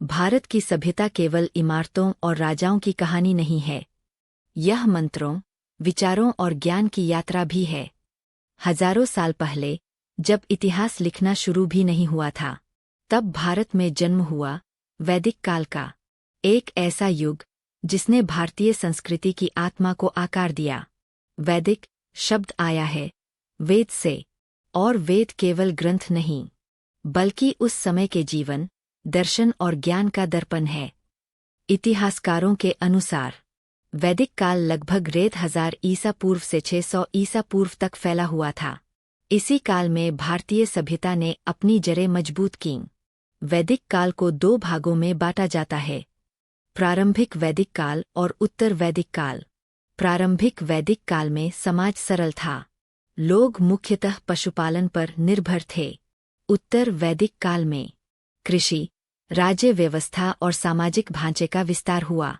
भारत की सभ्यता केवल इमारतों और राजाओं की कहानी नहीं है। यह मंत्रों, विचारों और ज्ञान की यात्रा भी है। हजारों साल पहले, जब इतिहास लिखना शुरू भी नहीं हुआ था, तब भारत में जन्म हुआ वैदिक काल का। एक ऐसा युग जिसने भारतीय संस्कृति की आत्मा को आकार दिया। वैदिक शब्द आया है वेद से, और वेद केवल ग्रंथ नहीं, बल्कि उस समय के जीवन, दर्शन और ज्ञान का दर्पण है। इतिहासकारों के अनुसार वैदिक काल लगभग 3000 ईसा पूर्व से 600 ईसा पूर्व तक फैला हुआ था। इसी काल में भारतीय सभ्यता ने अपनी जड़ें मजबूत कीं। वैदिक काल को 2 भागों में बांटा जाता है, प्रारंभिक वैदिक काल और उत्तर वैदिक काल। प्रारंभिक वैदिक काल में समाज सरल था, लोग मुख्यतः पशुपालन पर निर्भर थे। उत्तर वैदिक काल में कृषि, राज्य व्यवस्था और सामाजिक ढांचे का विस्तार हुआ।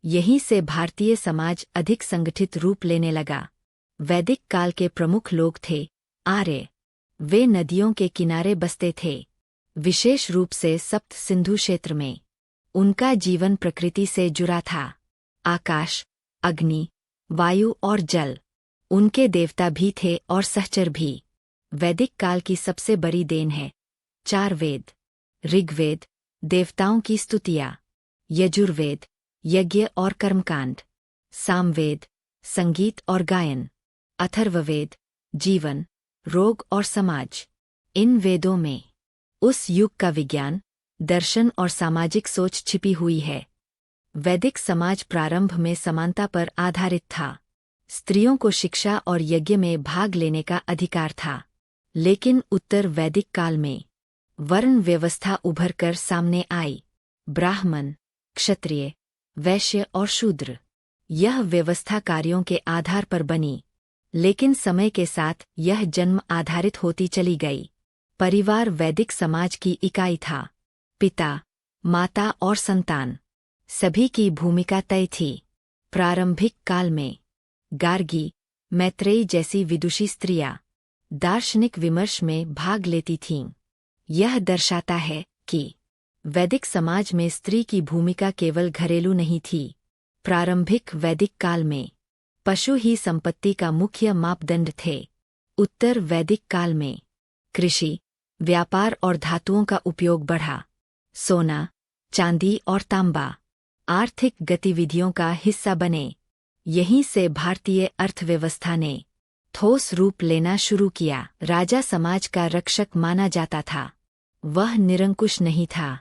यहीं से भारतीय समाज अधिक संगठित रूप लेने लगा। वैदिक काल के प्रमुख लोग थे आर्य। वे नदियों के किनारे बसते थे, विशेष रूप से सप्त सिंधु क्षेत्र में। उनका जीवन प्रकृति से जुड़ा था, आकाश, अग्नि, वायु और जल। उनके देवता भी थे और सहचर भी। वैदिक काल की सबसे बड़ी देन है 4 वेद। ऋग्वेद, देवताओं की स्तुतियाँ। यजुर्वेद, यज्ञ और कर्मकांड। सामवेद, संगीत और गायन। अथर्ववेद, जीवन, रोग और समाज। इन वेदों में उस युग का विज्ञान, दर्शन और सामाजिक सोच छिपी हुई है। वैदिक समाज प्रारंभ में समानता पर आधारित था। स्त्रियों को शिक्षा और यज्ञ में भाग लेने का अधिकार था। लेकिन उत्तर वैदिक काल में वर्ण व्यवस्था उभर कर सामने आई। ब्राह्मण, क्षत्रिय, वैश्य और शूद्र। यह व्यवस्था कार्यों के आधार पर बनी, लेकिन समय के साथ यह जन्म आधारित होती चली गई। परिवार वैदिक समाज की इकाई था। पिता, माता और संतान, सभी की भूमिका तय थी। प्रारंभिक काल में गार्गी, मैत्रेयी जैसी विदुषी स्त्रियां दार्शनिक विमर्श में भाग लेती थीं। यह दर्शाता है कि वैदिक समाज में स्त्री की भूमिका केवल घरेलू नहीं थी। प्रारंभिक वैदिक काल में पशु ही संपत्ति का मुख्य मापदंड थे। उत्तर वैदिक काल में कृषि, व्यापार और धातुओं का उपयोग बढ़ा। सोना, चांदी और तांबा आर्थिक गतिविधियों का हिस्सा बने। यहीं से भारतीय अर्थव्यवस्था ने ठोस रूप लेना शुरू किया। राजा समाज का रक्षक माना जाता था। वह निरंकुश नहीं था।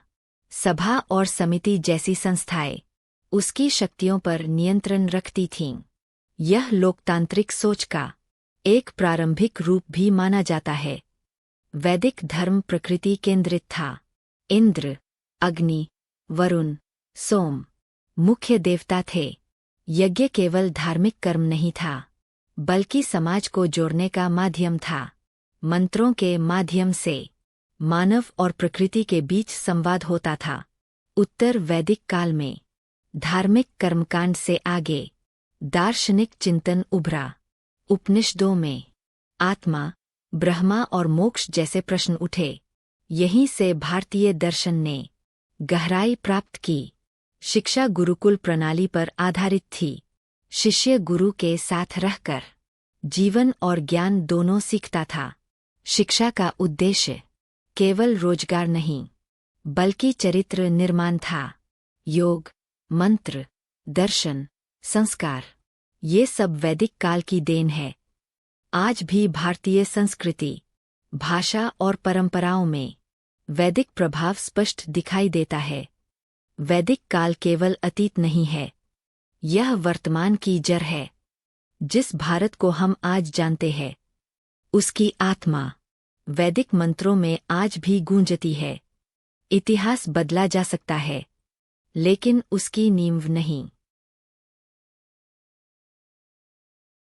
सभा और समिति जैसी संस्थाएं उसकी शक्तियों पर नियंत्रण रखती थीं। यह लोकतांत्रिक सोच का एक प्रारंभिक रूप भी माना जाता है। वैदिक धर्म प्रकृति केंद्रित था। इंद्र, अग्नि, वरुण, सोम मुख्य देवता थे। यज्ञ केवल धार्मिक कर्म नहीं था, बल्कि समाज को जोड़ने का माध्यम था। मंत्रों के माध्यम से मानव और प्रकृति के बीच संवाद होता था। उत्तर वैदिक काल में धार्मिक कर्मकांड से आगे दार्शनिक चिंतन उभरा। उपनिषदों में आत्मा, ब्रह्मा और मोक्ष जैसे प्रश्न उठे। यहीं से भारतीय दर्शन ने गहराई प्राप्त की। शिक्षा गुरुकुल प्रणाली पर आधारित थी। शिष्य गुरु के साथ रहकर जीवन और ज्ञान दोनों सीखता था। शिक्षा का उद्देश्य केवल रोजगार नहीं, बल्कि चरित्र निर्माण था। योग, मंत्र, दर्शन, संस्कार, ये सब वैदिक काल की देन है। आज भी भारतीय संस्कृति, भाषा और परंपराओं में वैदिक प्रभाव स्पष्ट दिखाई देता है। वैदिक काल केवल अतीत नहीं है, यह वर्तमान की जड़ है। जिस भारत को हम आज जानते हैं, उसकी आत्मा वैदिक मंत्रों में आज भी गूंजती है। इतिहास बदला जा सकता है, लेकिन उसकी नींव नहीं।